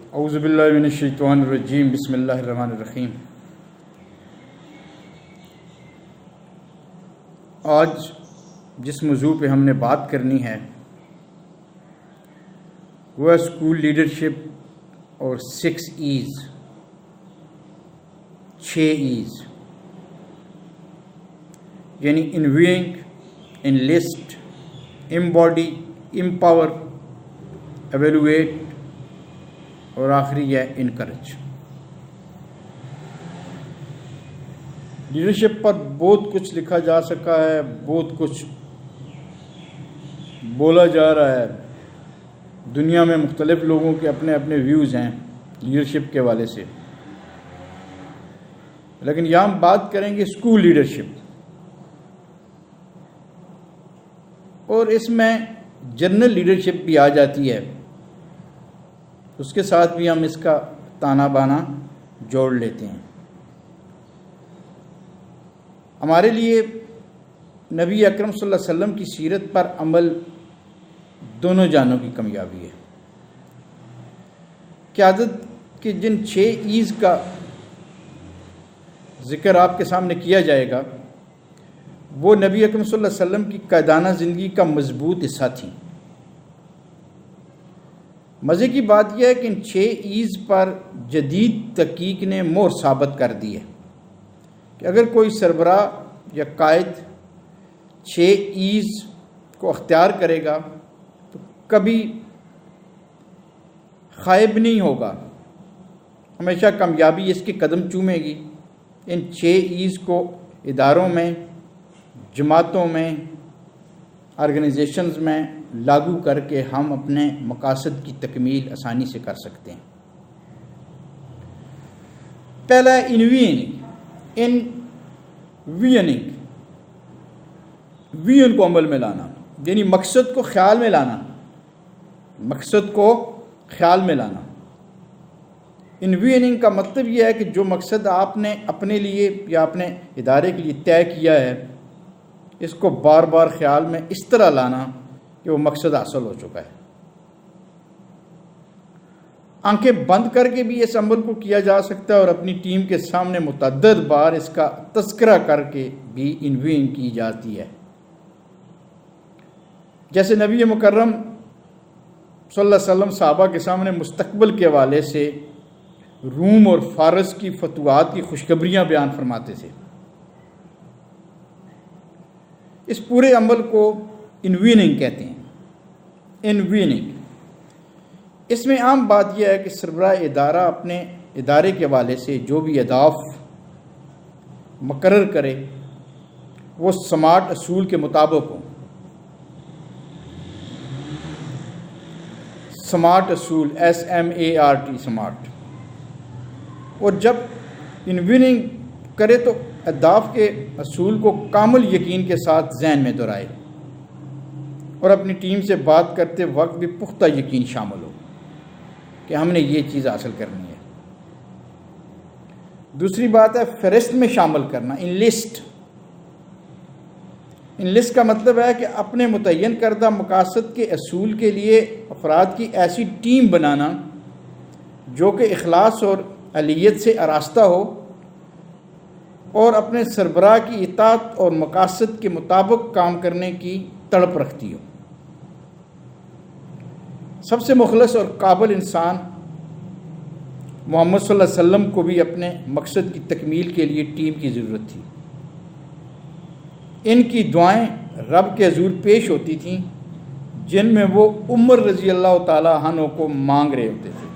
اعوذ باللہ من الشیطان الرجیم بسم اللہ الرحمن الرحیم۔ آج جس موضوع پہ ہم نے بات کرنی ہے وہ ہے اسکول لیڈرشپ اور 6 ایز، 6 ایز، یعنی انویئنگ، انلسٹ، امباڈی، امپاور، ایویلویٹ اور آخری ہے انکریج۔ لیڈرشپ پر بہت کچھ لکھا جا سکا ہے، بہت کچھ بولا جا رہا ہے، دنیا میں مختلف لوگوں کے اپنے اپنے ویوز ہیں لیڈرشپ کے حوالے سے، لیکن یہاں ہم بات کریں گے اسکول لیڈرشپ، اور اس میں جنرل لیڈرشپ بھی آ جاتی ہے، اس کے ساتھ بھی ہم اس کا تانا بانا جوڑ لیتے ہیں۔ ہمارے لیے نبی اکرم صلی اللہ علیہ وسلم کی سیرت پر عمل دونوں جانوں کی کامیابی ہے۔ قیادت کے جن 6 ایز کا ذکر آپ کے سامنے کیا جائے گا وہ نبی اکرم صلی اللہ علیہ وسلم کی قائدانہ زندگی کا مضبوط حصہ تھیں۔ مزے کی بات یہ ہے کہ ان 6 ایز پر جدید تحقیق نے مہر ثابت کر دی ہے کہ اگر کوئی سربراہ یا قائد 6 ایز کو اختیار کرے گا تو کبھی خائب نہیں ہوگا، ہمیشہ کامیابی اس کے قدم چومے گی۔ ان 6 ایز کو اداروں میں، جماعتوں میں، آرگنائزیشنز میں لاگو کر کے ہم اپنے مقاصد کی تکمیل آسانی سے کر سکتے ہیں۔ پہلا ہے ویژن کو عمل میں لانا، یعنی مقصد کو خیال میں لانا، مقصد کو خیال میں لانا۔ انویژننگ کا مطلب یہ ہے کہ جو مقصد آپ نے اپنے لیے یا اپنے ادارے کے لیے طے کیا ہے اس کو بار بار خیال میں اس طرح لانا کہ وہ مقصد حاصل ہو چکا ہے۔ آنکھیں بند کر کے بھی اس عمل کو کیا جا سکتا ہے اور اپنی ٹیم کے سامنے متعدد بار اس کا تذکرہ کر کے بھی انویژن کی جاتی ہے۔ جیسے نبی مکرم صلی اللہ علیہ وسلم صحابہ کے سامنے مستقبل کے حوالے سے روم اور فارس کی فتوحات کی خوشخبریاں بیان فرماتے تھے۔ اس پورے عمل کو انویژننگ کہتے ہیں۔ انویژننگ، اس میں عام بات یہ ہے کہ سربراہ ادارہ اپنے ادارے کے حوالے سے جو بھی اہداف مقرر کرے وہ سمارٹ اصول کے مطابق ہوں۔ سمارٹ اصول، SMART، سمارٹ۔ اور جب انویژننگ کرے تو اہداف کے اصول کو کامل یقین کے ساتھ ذہن میں دہرائے اور اپنی ٹیم سے بات کرتے وقت بھی پختہ یقین شامل ہو کہ ہم نے یہ چیز حاصل کرنی ہے۔ دوسری بات ہے فہرست میں شامل کرنا، انلسٹ۔ انلسٹ کا مطلب ہے کہ اپنے متعین کردہ مقاصد کے اصول کے لیے افراد کی ایسی ٹیم بنانا جو کہ اخلاص اور اہلیت سے آراستہ ہو اور اپنے سربراہ کی اطاعت اور مقاصد کے مطابق کام کرنے کی تڑپ رکھتی ہو۔ سب سے مخلص اور قابل انسان محمد صلی اللہ علیہ وسلم کو بھی اپنے مقصد کی تکمیل کے لیے ٹیم کی ضرورت تھی۔ ان کی دعائیں رب کے حضور پیش ہوتی تھیں جن میں وہ عمر رضی اللہ تعالی عنہ کو مانگ رہے ہوتے تھے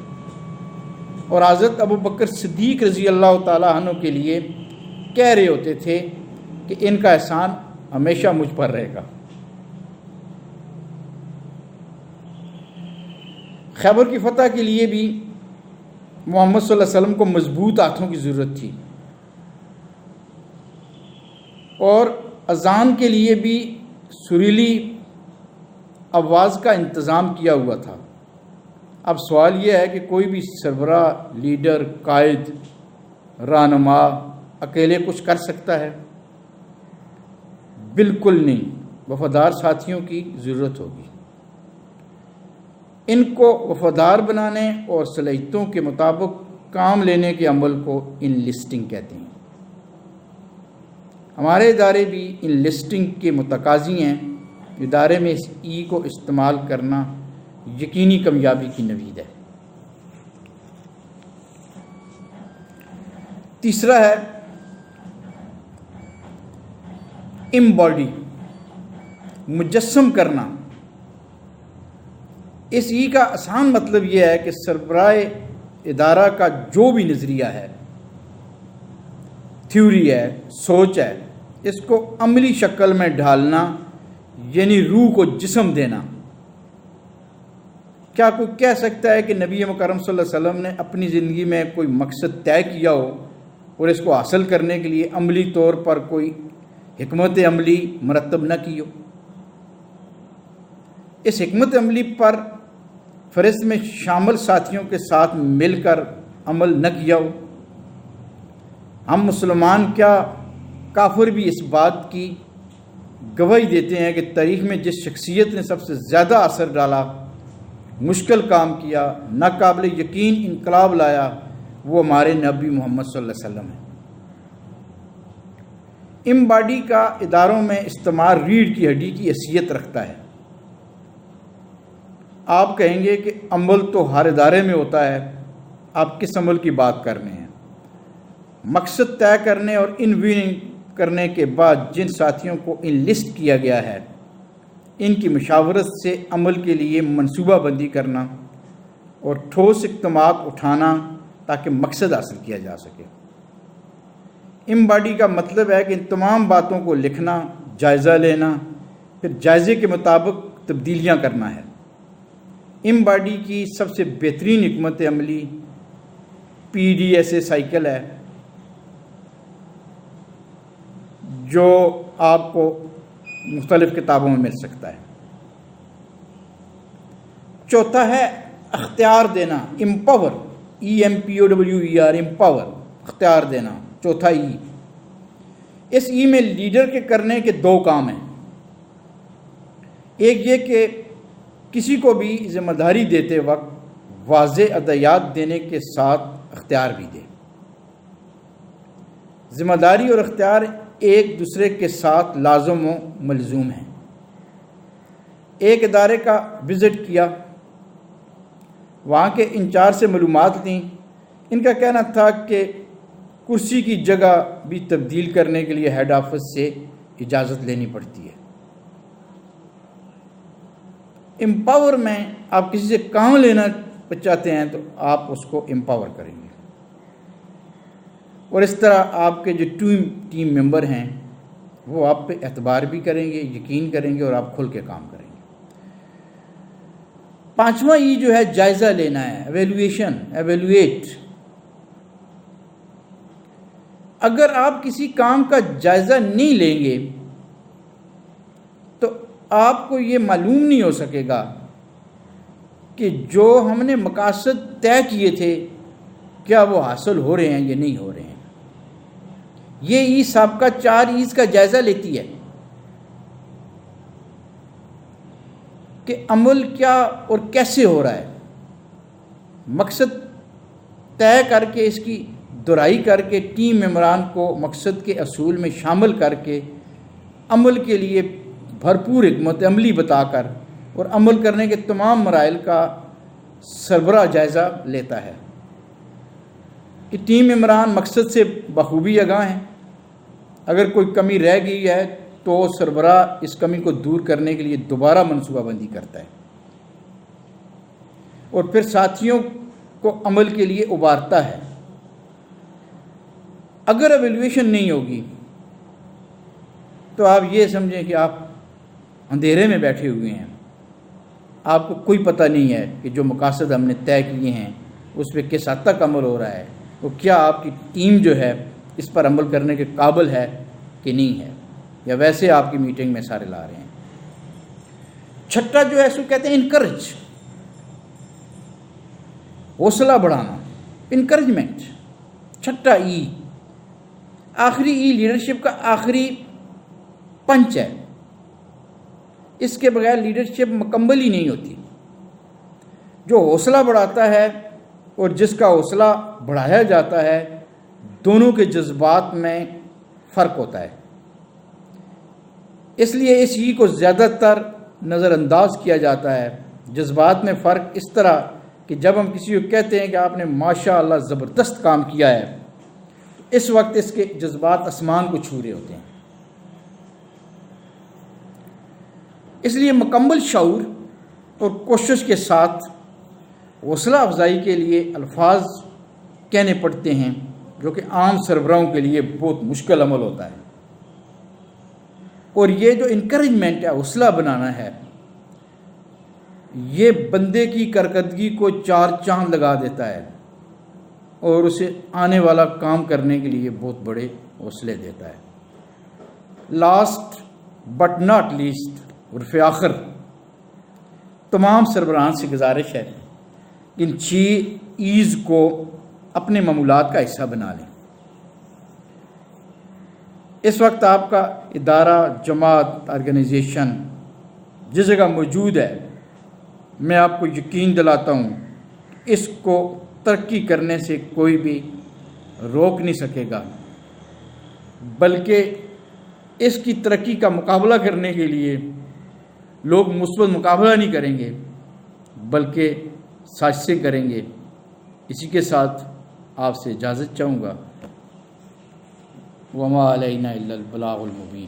اور حضرت ابوبکر صدیق رضی اللہ تعالی عنہ کے لیے کہہ رہے ہوتے تھے کہ ان کا احسان ہمیشہ مجھ پر رہے گا۔ خیبر کی فتح کے لیے بھی محمد صلی اللہ علیہ وسلم کو مضبوط ہاتھوں کی ضرورت تھی اور اذان کے لیے بھی سریلی آواز کا انتظام کیا ہوا تھا۔ اب سوال یہ ہے کہ کوئی بھی سربراہ، لیڈر، قائد، رہنما اکیلے کچھ کر سکتا ہے؟ بالکل نہیں، وفادار ساتھیوں کی ضرورت ہوگی۔ ان کو وفادار بنانے اور صلاحیتوں کے مطابق کام لینے کے عمل کو انلسٹنگ کہتے ہیں۔ ہمارے ادارے بھی انلسٹنگ کے متقاضی ہیں۔ ادارے میں اس ای کو استعمال کرنا یقینی کامیابی کی نوید ہے۔ تیسرا ہے امباڈی، مجسم کرنا۔ اس ای کا آسان مطلب یہ ہے کہ سربراہ ادارہ کا جو بھی نظریہ ہے، تھیوری ہے، سوچ ہے، اس کو عملی شکل میں ڈھالنا، یعنی روح کو جسم دینا۔ کیا کوئی کہہ سکتا ہے کہ نبی مکرم صلی اللہ علیہ وسلم نے اپنی زندگی میں کوئی مقصد طے کیا ہو اور اس کو حاصل کرنے کے لیے عملی طور پر کوئی حکمت عملی مرتب نہ کی ہو؟ اس حکمت عملی پر فہرست میں شامل ساتھیوں کے ساتھ مل کر عمل نہ کیا ہو؟ ہم مسلمان کیا کافر بھی اس بات کی گواہی دیتے ہیں کہ تاریخ میں جس شخصیت نے سب سے زیادہ اثر ڈالا، مشکل کام کیا، ناقابل یقین انقلاب لایا، وہ ہمارے نبی محمد صلی اللہ علیہ وسلم ہے۔ امباڈی کا اداروں میں استعمال ریڑھ کی ہڈی کی حیثیت رکھتا ہے۔ آپ کہیں گے کہ عمل تو ہر ادارے میں ہوتا ہے، آپ کس عمل کی بات کر رہے ہیں؟ مقصد طے کرنے اور انویننگ کرنے کے بعد جن ساتھیوں کو انلسٹ کیا گیا ہے، ان کی مشاورت سے عمل کے لیے منصوبہ بندی کرنا اور ٹھوس اقدامات اٹھانا تاکہ مقصد حاصل کیا جا سکے۔ امباڈی کا مطلب ہے کہ ان تمام باتوں کو لکھنا، جائزہ لینا، پھر جائزے کے مطابق تبدیلیاں کرنا ہے۔ امباڈی کی سب سے بہترین حکمت عملی PDSA سائیکل ہے، جو آپ کو مختلف کتابوں میں مل سکتا ہے۔ چوتھا ہے اختیار دینا، امپاور، EMPOWER، امپاور، اختیار دینا، چوتھا ای۔ اس ای میں لیڈر کے کرنے کے دو کام ہیں۔ ایک یہ کہ کسی کو بھی ذمہ داری دیتے وقت واضح ہدایات دینے کے ساتھ اختیار بھی دے۔ ذمہ داری اور اختیار ایک دوسرے کے ساتھ لازم و ملزوم ہیں۔ ایک ادارے کا وزٹ کیا، وہاں کے انچارج سے معلومات لیں۔ ان کا کہنا تھا کہ کرسی کی جگہ بھی تبدیل کرنے کے لیے ہیڈ آفس سے اجازت لینی پڑتی ہے۔ امپاور میں آپ کسی سے کام لینا چاہتے ہیں تو آپ اس کو امپاور کریں گے، اور اس طرح آپ کے جو ٹیم ممبر ہیں وہ آپ پہ اعتبار بھی کریں گے، یقین کریں گے، اور آپ کھل کے کام کریں گے۔ پانچواں ای جو ہے جائزہ لینا ہے، ایویلویٹ۔ اگر آپ کسی کام کا جائزہ نہیں لیں گے تو آپ کو یہ معلوم نہیں ہو سکے گا کہ جو ہم نے مقاصد طے کیے تھے کیا وہ حاصل ہو رہے ہیں یا نہیں ہو رہے ہیں۔ یہ ای سابقہ 4 ایز کا جائزہ لیتی ہے کہ عمل کیا اور کیسے ہو رہا ہے، مقصد طے کر کے اس کی دہرائی کر کے ٹیم ممبران کو مقصد کے اصول میں شامل کر کے عمل کے لیے بھرپور حکمت عملی بتا کر اور عمل کرنے کے تمام مراحل کا سربراہ جائزہ لیتا ہے کہ ٹیم ممبران مقصد سے بخوبی آگاہ ہیں۔ اگر کوئی کمی رہ گئی ہے تو سربراہ اس کمی کو دور کرنے کے لیے دوبارہ منصوبہ بندی کرتا ہے اور پھر ساتھیوں کو عمل کے لیے ابھارتا ہے۔ اگر ایویلویشن نہیں ہوگی تو آپ یہ سمجھیں کہ آپ اندھیرے میں بیٹھے ہوئے ہیں، آپ کو کوئی پتہ نہیں ہے کہ جو مقاصد ہم نے طے کیے ہیں اس پہ کس حد تک عمل ہو رہا ہے، وہ کیا آپ کی ٹیم جو ہے اس پر عمل کرنے کے قابل ہے کہ نہیں ہے، یا ویسے آپ کی میٹنگ میں سارے لا رہے ہیں۔ چھٹا جو ہے اس کو کہتے ہیں انکرج، حوصلہ بڑھانا، انکرجمنٹ، چھٹا ای۔ آخری ای لیڈرشپ کا آخری پنچ ہے، اس کے بغیر لیڈرشپ مکمل ہی نہیں ہوتی۔ جو حوصلہ بڑھاتا ہے اور جس کا حوصلہ بڑھایا جاتا ہے، دونوں کے جذبات میں فرق ہوتا ہے۔ اس لیے اس ہی کو زیادہ تر نظر انداز کیا جاتا ہے۔ جذبات میں فرق اس طرح کہ جب ہم کسی کو کہتے ہیں کہ آپ نے ماشاء اللہ زبردست کام کیا ہے، اس وقت اس کے جذبات آسمان کو چھو رہے ہوتے ہیں۔ اس لیے مکمل شعور اور کوشش کے ساتھ حوصلہ افزائی کے لیے الفاظ کہنے پڑتے ہیں، جو کہ عام سربراہوں کے لیے بہت مشکل عمل ہوتا ہے۔ اور یہ جو انکریجمنٹ ہے، حوصلہ بنانا ہے، یہ بندے کی کارکردگی کو چار چاند لگا دیتا ہے اور اسے آنے والا کام کرنے کے لیے بہت بڑے حوصلے دیتا ہے۔ لاسٹ بٹ ناٹ لیسٹ، عرف آخر، تمام سربراہان سے گزارش ہے کہ ان 6 ایز کو اپنے معمولات کا حصہ بنا لیں۔ اس وقت آپ کا ادارہ، جماعت، آرگنائزیشن جس جگہ موجود ہے، میں آپ کو یقین دلاتا ہوں اس کو ترقی کرنے سے کوئی بھی روک نہیں سکے گا، بلکہ اس کی ترقی کا مقابلہ کرنے کے لیے لوگ مثبت مقابلہ نہیں کریں گے بلکہ سازشیں کریں گے۔ اسی کے ساتھ آپ سے اجازت چاہوں گا۔ وما علینا الا البلاغ المبین۔